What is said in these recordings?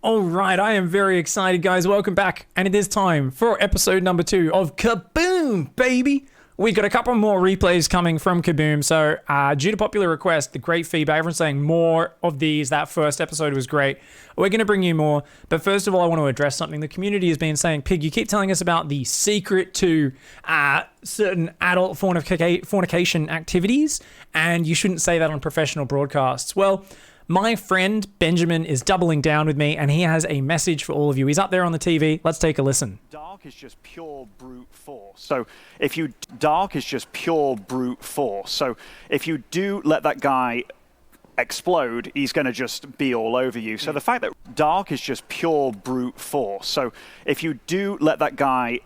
All right, I am very excited, guys. Welcome back, and it is time for episode number 2 of Kaboom, baby. We've got a couple more replays coming from Kaboom, so due to popular request, the great feedback, everyone's saying more of these. That first episode was great. We're going to bring you more, but first of all, I want to address something the community has been saying. Pig, you keep telling us about the secret to certain adult fornication activities, and you shouldn't say that on professional broadcasts. Well, my friend Benjamin is doubling down with me, and he has a message for all of you. He's up there on the TV. Let's take a listen. Dark is just pure brute force. So if you dark is just pure brute force. So if you do let that guy explode, he's going to just be all over you. So the fact that dark is just pure brute force. So if you do let that guy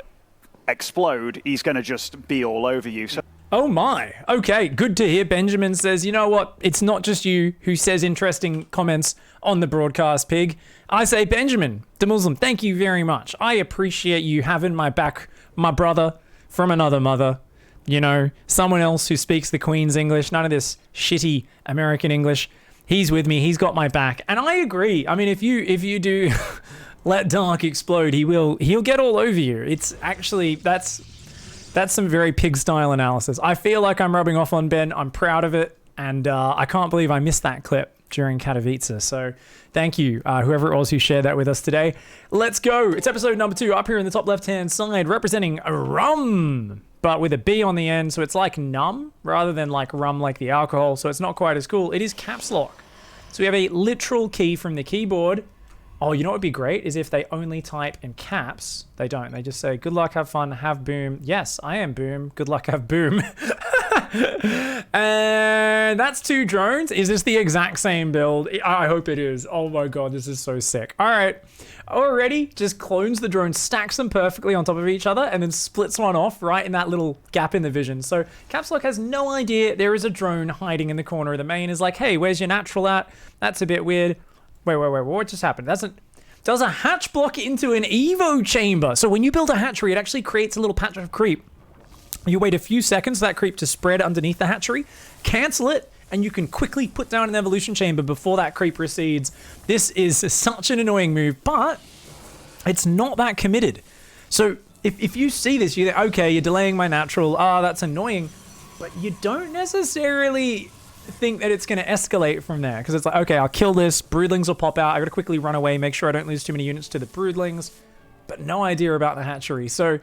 explode, he's going to just be all over you. So oh my. Okay, good to hear. Benjamin says, you know what? It's not just you who says interesting comments on the broadcast, Pig. I say, Benjamin, the Muslim, thank you very much. I appreciate you having my back, my brother from another mother. You know, someone else who speaks the Queen's English, none of this shitty American English. He's with me. He's got my back. And I agree. I mean, if you do let Dark explode, he'll get all over you. It's actually, that's some very pig-style analysis. I feel like I'm rubbing off on Ben. I'm proud of it. And I can't believe I missed that clip during Katowice. So thank you, whoever it was who shared that with us today. Let's go. It's episode number 2 up here in the top left-hand side, representing rum, but with a B on the end. So it's like numb rather than like rum like the alcohol. So it's not quite as cool. It is caps lock. So we have a literal key from the keyboard. Oh, you know what would be great is if they only type in caps. They don't. They just say, good luck, have fun, have boom. Yes, I am boom. Good luck, have boom. And that's 2 drones. Is this the exact same build? I hope it is. Oh my God, this is so sick. All right. Already just clones the drones, stacks them perfectly on top of each other, and then splits one off right in that little gap in the vision. So Caps Lock has no idea there is a drone hiding in the corner of the main. Is like, hey, where's your natural at? That's a bit weird. Wait, what just happened? Does a hatch block into an Evo chamber? So when you build a hatchery, it actually creates a little patch of creep. You wait a few seconds for that creep to spread underneath the hatchery, cancel it, and you can quickly put down an evolution chamber before that creep recedes. This is such an annoying move, but it's not that committed. So if you see this, you think, okay, you're delaying my natural. That's annoying. But you don't necessarily think that it's going to escalate from there, because it's like, okay, I'll kill this, broodlings will pop out, I gotta quickly run away, make sure I don't lose too many units to the broodlings, but no idea about the hatchery. So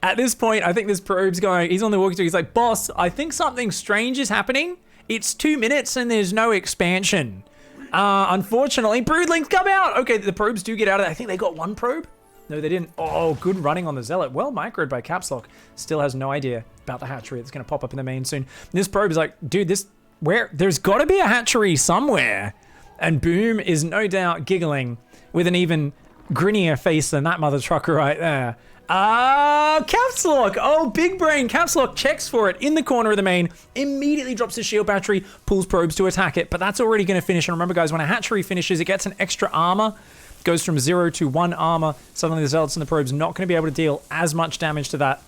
at this point, I think this probe's going, he's on the walkie-talkie, he's like, boss, I think something strange is happening. It's 2 minutes and there's no expansion. Unfortunately, broodlings come out. Okay, the probes do get out of it. I think they got 1 probe. No, they didn't. Oh, good running on the Zealot. Well microed by Caps Lock. Still has no idea about the hatchery that's going to pop up in the main soon. This probe is like, dude, there's got to be a hatchery somewhere. And Boom is no doubt giggling with an even grinnier face than that mother trucker right there. Caps Lock. Oh, big brain. Caps Lock checks for it in the corner of the main, immediately drops his shield battery, pulls probes to attack it, but that's already going to finish. And remember, guys, when a hatchery finishes, it gets an extra armor, goes from 0 to 1 armor. Suddenly the Zealots and the probes not going to be able to deal as much damage to that.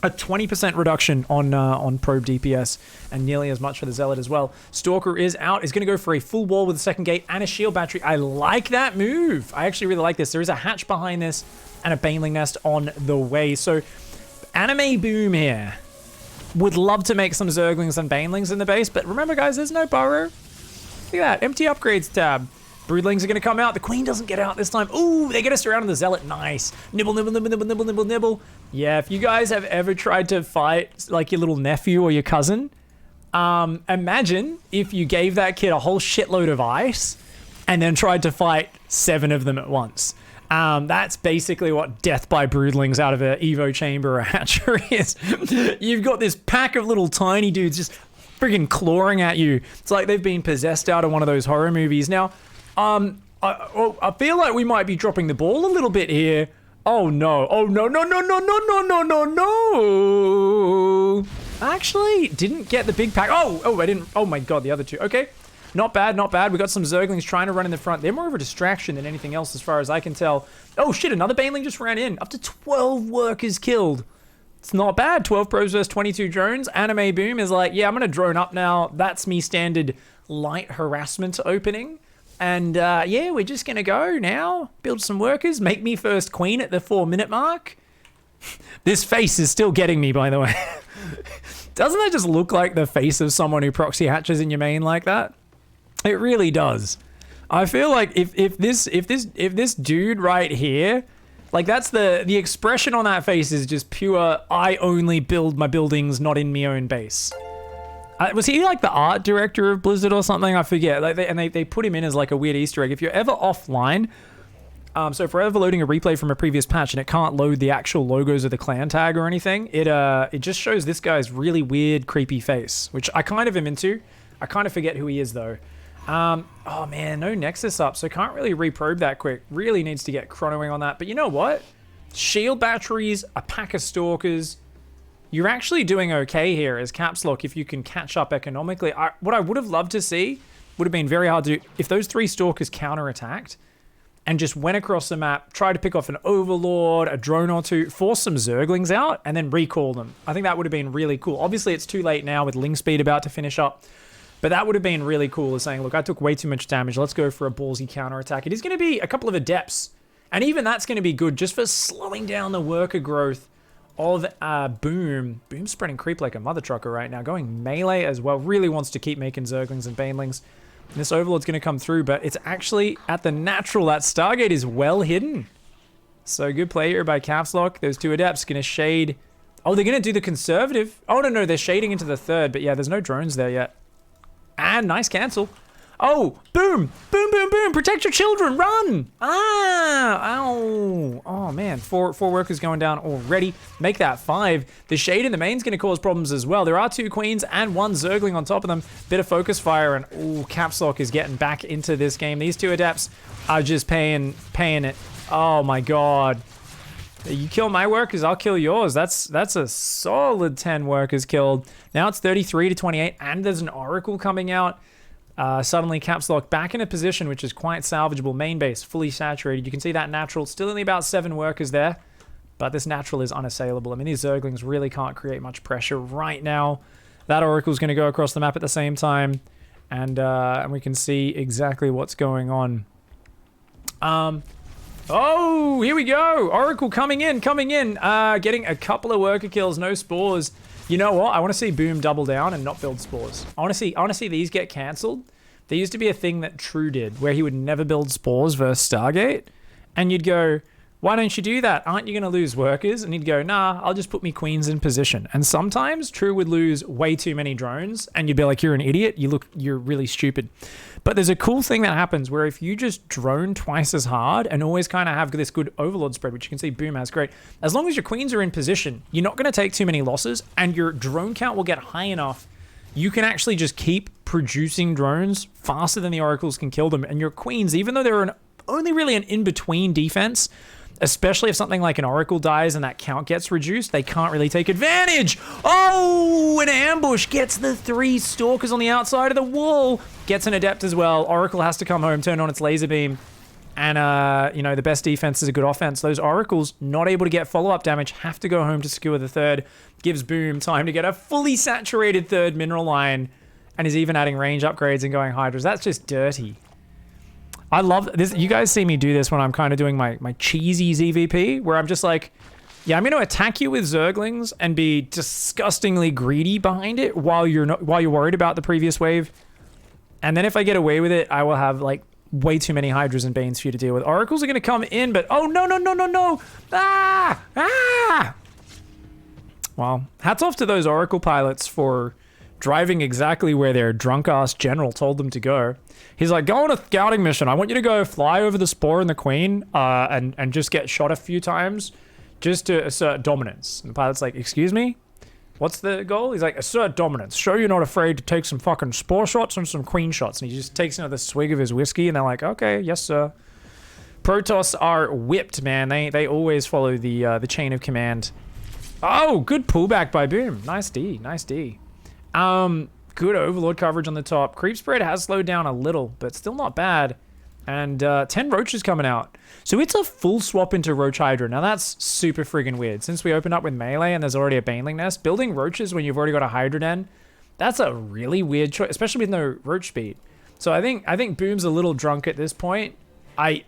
A 20% reduction on probe DPS, and nearly as much for the Zealot as well. Stalker is out. Is going to go for a full wall with a second gate and a shield battery. I like that move. I actually really like this. There is a hatch behind this and a Baneling nest on the way. So Anime Boom here would love to make some Zerglings and Banelings in the base, but remember, guys, there's no burrow. Look at that. Empty upgrades tab. Broodlings are going to come out. The Queen doesn't get out this time. Ooh, they get us around the Zealot. Nice. Nibble, nibble, nibble, nibble, nibble, nibble, nibble. Yeah, if you guys have ever tried to fight like your little nephew or your cousin, imagine if you gave that kid a whole shitload of ice and then tried to fight 7 of them at once. That's basically what death by broodlings out of an Evo chamber or hatchery is. You've got this pack of little tiny dudes just friggin' clawing at you. It's like they've been possessed out of one of those horror movies. Now, I feel like we might be dropping the ball a little bit here. Oh no. Oh no, no, no, no, no, no, no, no, no. Actually, didn't get the big pack. Oh, I didn't. Oh my God, the other 2. Okay. Not bad, not bad. We got some Zerglings trying to run in the front. They're more of a distraction than anything else as far as I can tell. Oh shit, another Baneling just ran in. Up to 12 workers killed. It's not bad. 12 pros versus 22 drones. Anime Boom is like, yeah, I'm going to drone up now. That's me standard light harassment opening. And yeah, we're just going to go now. Build some workers. Make me first queen at the 4-minute mark. This face is still getting me, by the way. Doesn't that just look like the face of someone who proxy hatches in your main like that? It really does. I feel like if this dude right here, like that's the expression on that face is just pure, I only build my buildings not in my own base. Was he like the art director of Blizzard or something? I forget. Like they put him in as like a weird Easter egg. If you're ever offline, so if we're ever loading a replay from a previous patch and it can't load the actual logos of the clan tag or anything, it just shows this guy's really weird, creepy face, which I kind of am into. I kind of forget who he is though. Oh man, no Nexus up, so can't really reprobe that quick. Really needs to get chronoing on that. But you know what? Shield batteries, a pack of stalkers. You're actually doing okay here as Caps Lock if you can catch up economically. What I would have loved to see would have been very hard to do if those 3 stalkers counterattacked and just went across the map, tried to pick off an Overlord, a drone or 2, force some Zerglings out, and then recall them. I think that would have been really cool. Obviously, it's too late now with Ling Speed about to finish up. But that would have been really cool, as saying, look, I took way too much damage. Let's go for a ballsy counterattack. It is going to be a couple of Adepts. And even that's going to be good just for slowing down the worker growth of Boom. Boom's spreading creep like a mother trucker right now. Going melee as well. Really wants to keep making Zerglings and Banelings. And this Overlord's going to come through, but it's actually at the natural. That Stargate is well hidden. So good play here by Caps Lock. Those 2 Adepts going to shade. Oh, they're going to do the conservative. Oh, no, they're shading into the 3rd. But yeah, there's no drones there yet. And nice cancel. Oh, boom, boom, boom, boom. Protect your children. Run. Ah, ow. Oh, man. Four workers going down already. Make that 5. The shade in the main's going to cause problems as well. There are 2 queens and 1 Zergling on top of them. Bit of focus fire. And, oh, Caps Lock is getting back into this game. These 2 Adepts are just paying it. Oh, my God. You kill my workers, I'll kill yours. That's a solid 10 workers killed. Now it's 33 to 28, and there's an Oracle coming out. Suddenly, Caps Lock back in a position which is quite salvageable. Main base, fully saturated. You can see that natural. Still only about 7 workers there, but this natural is unassailable. I mean, these Zerglings really can't create much pressure right now. That Oracle's going to go across the map at the same time, and we can see exactly what's going on. Oh, here we go. Oracle coming in. Getting a couple of worker kills, no spores. You know what? I want to see Boom double down and not build spores. I want to see these get cancelled. There used to be a thing that True did where he would never build spores versus Stargate. And you'd go, why don't you do that? Aren't you going to lose workers? And he'd go, nah, I'll just put me queens in position. And sometimes True would lose way too many drones and you'd be like, you're an idiot. You're really stupid. But there's a cool thing that happens where if you just drone twice as hard and always kind of have this good Overlord spread, which you can see Boom has great, as long as your queens are in position, you're not going to take too many losses and your drone count will get high enough. You can actually just keep producing drones faster than the Oracles can kill them. And your queens, even though they're only really an in-between defense, especially if something like an Oracle dies and that count gets reduced, they can't really take advantage. Oh, an ambush gets the 3 stalkers on the outside of the wall. Gets an Adept as well. Oracle has to come home, turn on its laser beam. And, you know, the best defense is a good offense. Those Oracles, not able to get follow-up damage, have to go home to secure the 3rd. Gives Boom time to get a fully saturated 3rd mineral line. And is even adding range upgrades and going Hydras. That's just dirty. I love this. You guys see me do this when I'm kind of doing my cheesy ZVP, where I'm just like, yeah, I'm going to attack you with Zerglings and be disgustingly greedy behind it while you're worried about the previous wave. And then if I get away with it, I will have like way too many Hydras and Banes for you to deal with. Oracles are going to come in, but oh no. Ah! Well, hats off to those Oracle pilots for driving exactly where their drunk-ass general told them to go. He's like, go on a scouting mission. I want you to go fly over the Spore and the Queen and just get shot a few times just to assert dominance. And the pilot's like, excuse me? What's the goal? He's like, assert dominance. Show you're not afraid to take some fucking Spore shots and some Queen shots. And he just takes another swig of his whiskey and they're like, okay, yes, sir. Protoss are whipped, man. They always follow the chain of command. Oh, good pullback by Boom. Nice D. Good Overlord coverage on the top. Creep spread has slowed down a little, but still not bad. And 10 Roaches coming out. So it's a full swap into Roach Hydra. Now that's super friggin' weird. Since we opened up with melee and there's already a Baneling nest, building Roaches when you've already got a Hydra Den, that's a really weird choice, especially with no Roach speed. So I think Boom's a little drunk at this point. Why?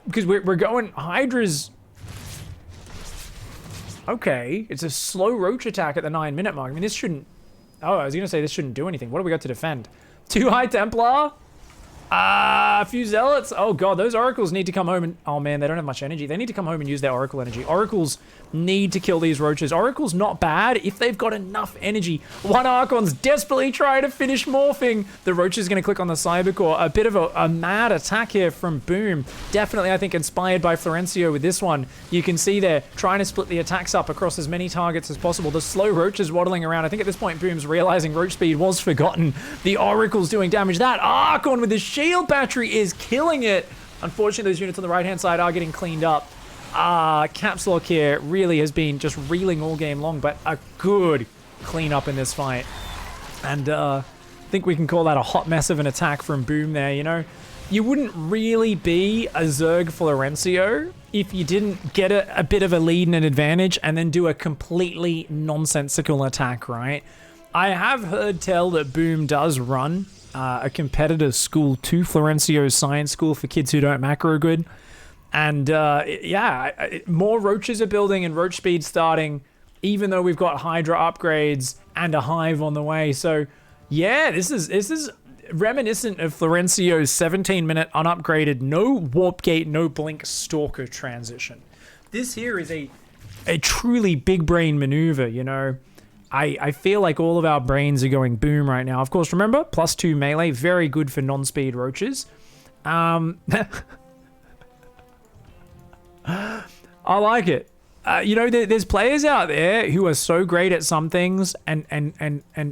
Because we're going Hydra's. Okay, it's a slow roach attack at the 9-minute mark. I mean, this shouldn't. Oh, I was gonna say this shouldn't do anything. What do we got to defend? 2 High Templar. A few Zealots. Oh god, those Oracles need to come home and... Oh man, they don't have much energy. They need to come home and use their Oracle energy. Oracles need to kill these roaches. Oracle's not bad if they've got enough energy. One Archon's desperately trying to finish morphing. The roach is going to click on the Cybercore. A bit of a mad attack here from Boom. Definitely, I think, inspired by Florencio with this one. You can see they're trying to split the attacks up across as many targets as possible. The slow roach is waddling around. I think at this point, Boom's realizing roach speed was forgotten. The Oracle's doing damage. That Archon with the shield battery is killing it. Unfortunately, those units on the right-hand side are getting cleaned up. Caps Lock here really has been just reeling all game long, but a good cleanup in this fight. And I think we can call that a hot mess of an attack from Boom there, you know? You wouldn't really be a Zerg Florencio if you didn't get a bit of a lead and an advantage and then do a completely nonsensical attack, right? I have heard tell that Boom does run a competitor school to Florencio's science school for kids who don't macro good. And yeah, more roaches are building and roach speed starting, even though we've got Hydra upgrades and a hive on the way. So yeah, this is reminiscent of Florencio's 17-minute unupgraded, no warp gate, no blink stalker transition. This here is a truly big brain maneuver, you know. I feel like all of our brains are going Boom right now. Of course, remember, +2 melee, very good for non-speed roaches. I like it. You know, there's players out there who are so great at some things and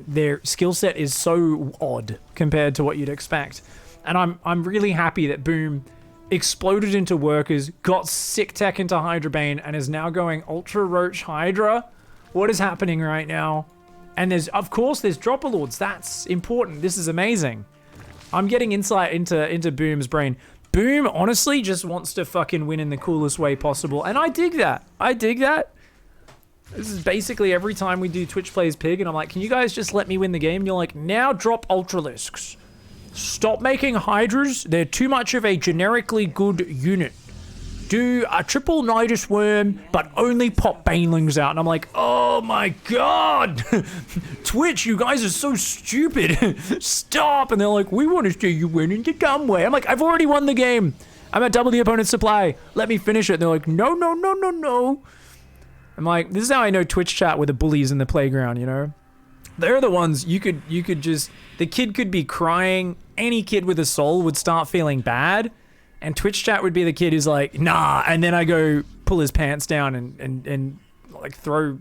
their skill set is so odd compared to what you'd expect. And I'm really happy that Boom exploded into workers, got sick tech into Hydra Bane, and is now going Ultra Roach Hydra. What is happening right now? And of course, there's Dropper Lords. That's important. This is amazing. I'm getting insight into Boom's brain. Boom honestly just wants to fucking win in the coolest way possible. And I dig that. I dig that. This is basically every time we do Twitch Plays Pig and I'm like, can you guys just let me win the game? And you're like, now drop Ultralisks. Stop making Hydras. They're too much of a generically good unit. Do a triple Nidus Worm, but only pop Banelings out. And I'm like, oh my god. Twitch, you guys are so stupid. Stop. And they're like, we want to see you win in the dumb way. I'm like, I've already won the game. I'm at double the opponent's supply. Let me finish it. And they're like, no, no, no, no, no. I'm like, this is how I know Twitch chat with the bullies in the playground, you know? They're the ones you could just, the kid could be crying. Any kid with a soul would start feeling bad. And Twitch chat would be the kid who's like, nah, and then I go pull his pants down and like throw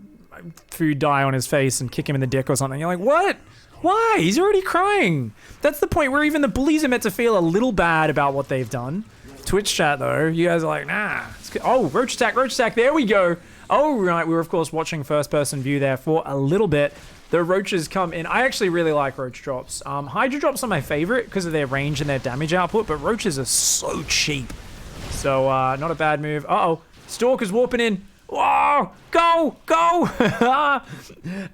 food dye on his face and kick him in the dick or something. You're like, what? Why? He's already crying. That's the point where even the bullies are meant to feel a little bad about what they've done. Twitch chat though, you guys are like, nah. Oh, roach attack, there we go. Oh, right, we were of course watching first person view there for a little bit. The roaches come in. I actually really like roach drops. Hydra drops are my favorite because of their range and their damage output, but roaches are so cheap. So, not a bad move. Uh-oh. Stalker's warping in. Whoa! Go! Go!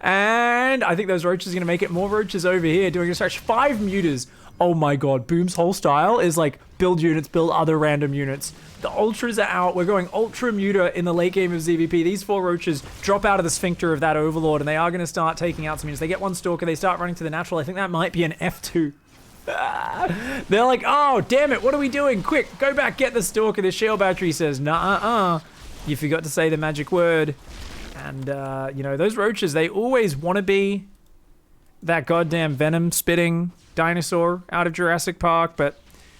And I think those roaches are going to make it. More roaches over here doing a stretch. 5 muters. Oh my god. Boom's whole style is like build units, build other random units. The ultras are out. We're going ultra muter in the late game of ZVP. These 4 roaches drop out of the sphincter of that overlord, and they are going to start taking out some units. They get 1 stalker. They start running to the natural. I think that might be an F2. They're like, oh, damn it. What are we doing? Quick, go back. Get the stalker. The shield battery says, nah, you forgot to say the magic word. And, you know, those roaches, they always want to be that goddamn venom-spitting dinosaur out of Jurassic Park, but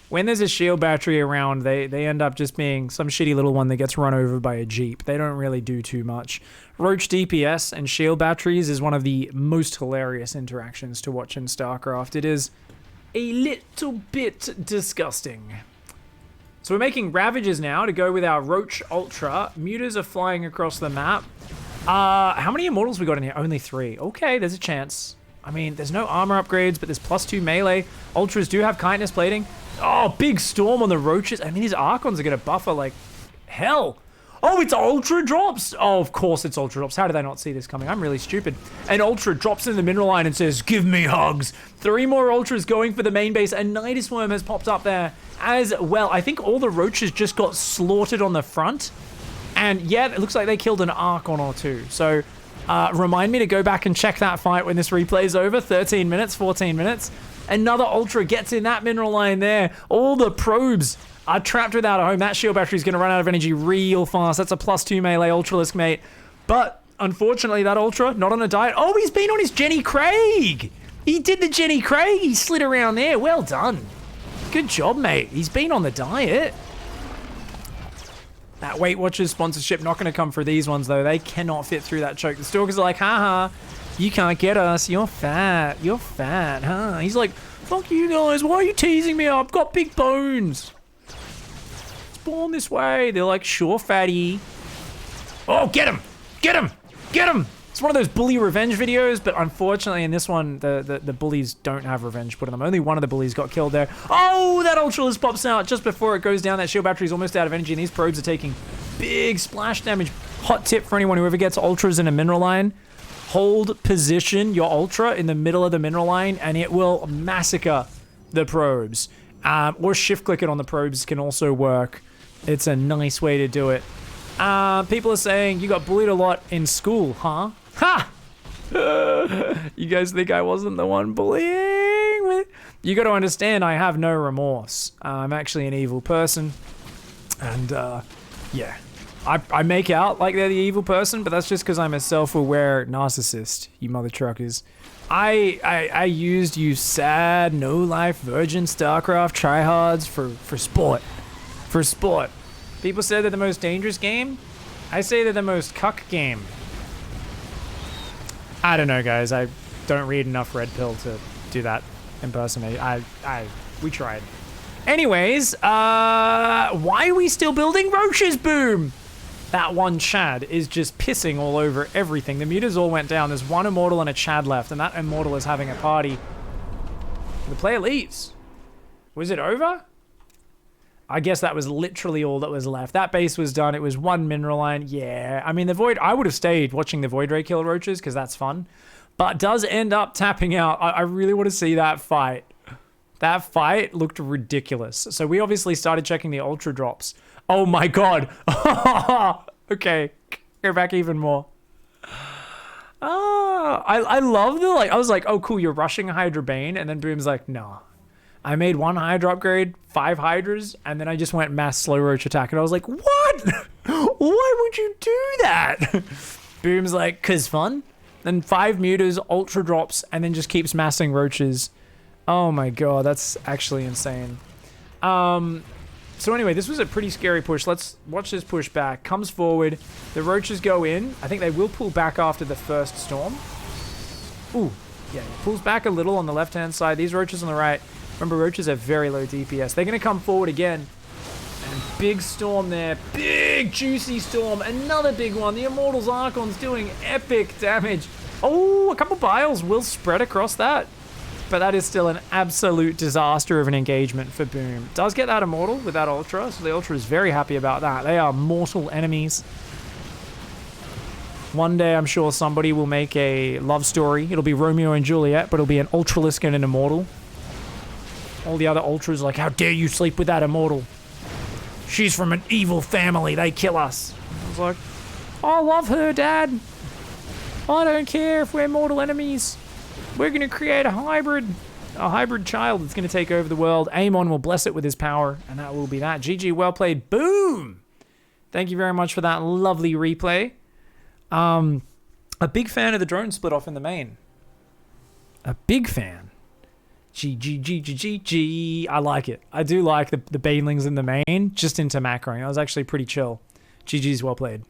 when there's a shield battery around, they end up just being some shitty little one that gets run over by a Jeep. They don't really do too much. Roach DPS and shield batteries is one of the most hilarious interactions to watch in StarCraft. It is a little bit disgusting. So we're making Ravages now to go with our Roach Ultra. Muters are flying across the map. How many Immortals we got in here? Only 3. Okay, there's a chance. I mean, there's no armor upgrades, but there's +2 melee. Ultras do have kindness plating. Oh, big storm on the roaches. I mean, these Archons are going to buffer like hell. Oh, it's Ultra drops. Oh, of course it's Ultra drops. How did I not see this coming? I'm really stupid. And Ultra drops in the mineral line and says, give me hugs. 3 more Ultras going for the main base. And Nidus Worm has popped up there as well. I think all the roaches just got slaughtered on the front. And yeah, it looks like they killed an Archon or 2. So remind me to go back and check that fight when this replay is over. 13 minutes, 14 minutes. Another Ultra gets in that mineral line there. All the probes are trapped without a home. That shield battery is going to run out of energy real fast. That's a +2 melee Ultralisk, mate. But unfortunately, that Ultra, not on a diet. Oh, he's been on his Jenny Craig. He did the Jenny Craig. He slid around there. Well done. Good job, mate. He's been on the diet. That Weight Watchers sponsorship not going to come for these ones, though. They cannot fit through that choke. The Stalkers are like, haha, you can't get us. You're fat. You're fat, huh? He's like, fuck you guys. Why are you teasing me? I've got big bones. Spawn this way. They're like, sure, fatty. Oh, get him. Get him. Get him. It's one of those bully revenge videos, but unfortunately in this one, the bullies don't have revenge put on them. Only one of the bullies got killed there. Oh, that Ultralisk pops out just before it goes down. That shield battery's almost out of energy, and these probes are taking big splash damage. Hot tip for anyone who ever gets Ultras in a mineral line. Hold position your Ultra in the middle of the mineral line, and it will massacre the probes. Or shift-click it on the probes can also work. It's a nice way to do it. People are saying, you got bullied a lot in school, huh? Ha! You guys think I wasn't the one bullying? You got to understand, I have no remorse. I'm actually an evil person. And, yeah. I make out like they're the evil person, but that's just because I'm a self-aware narcissist, you mother truckers. I used you sad, no-life virgin StarCraft tryhards for sport. For sport. People say they're the most dangerous game. I say they're the most cuck game. I don't know, guys. I don't read enough Red Pill to do that impersonate. We tried. Anyways, why are we still building roaches? Boom! That one Chad is just pissing all over everything. The mutas all went down. There's one Immortal and a Chad left, and that Immortal is having a party. The player leaves. Was it over? I guess that was literally all that was left. That base was done. It was one mineral line. Yeah. I mean, the Void... I would have stayed watching the Void Ray kill roaches because that's fun. But does end up tapping out. I really want to see that fight. That fight looked ridiculous. So we obviously started checking the Ultra drops. Oh my god. Okay. Go back even more. I love the... like. I was like, oh cool, you're rushing a Hydra Bane. And then Boom's like, no. I made 1 Hydra upgrade, 5 Hydras, and then I just went mass slow roach attack. And I was like, what? Why would you do that? Boom's like, 'cause fun. Then 5 mutas, ultra drops, and then just keeps massing roaches. Oh my god, that's actually insane. So anyway, this was a pretty scary push. Let's watch this push back. Comes forward. The roaches go in. I think they will pull back after the first storm. Ooh, yeah, pulls back a little on the left-hand side. These roaches on the right. Remember, roaches have very low DPS. They're going to come forward again. And big storm there. Big, juicy storm. Another big one. The Immortals Archon's doing epic damage. Oh, a couple biles will spread across that. But that is still an absolute disaster of an engagement for Boom. Does get that Immortal with that Ultra. So the Ultra is very happy about that. They are mortal enemies. One day, I'm sure somebody will make a love story. It'll be Romeo and Juliet, but it'll be an Ultralisk and an Immortal. All the other Ultras are like, how dare you sleep with that Immortal? She's from an evil family. They kill us. I was like, I love her, Dad. I don't care if we're mortal enemies. We're going to create a hybrid child that's going to take over the world. Amon will bless it with his power, and that will be that. GG, well played. Boom! Thank you very much for that lovely replay. A big fan of the drone split off in the main. A big fan. GG. I like it. I do like the banelings in the main, just into macroing. That was actually pretty chill. GG's well played.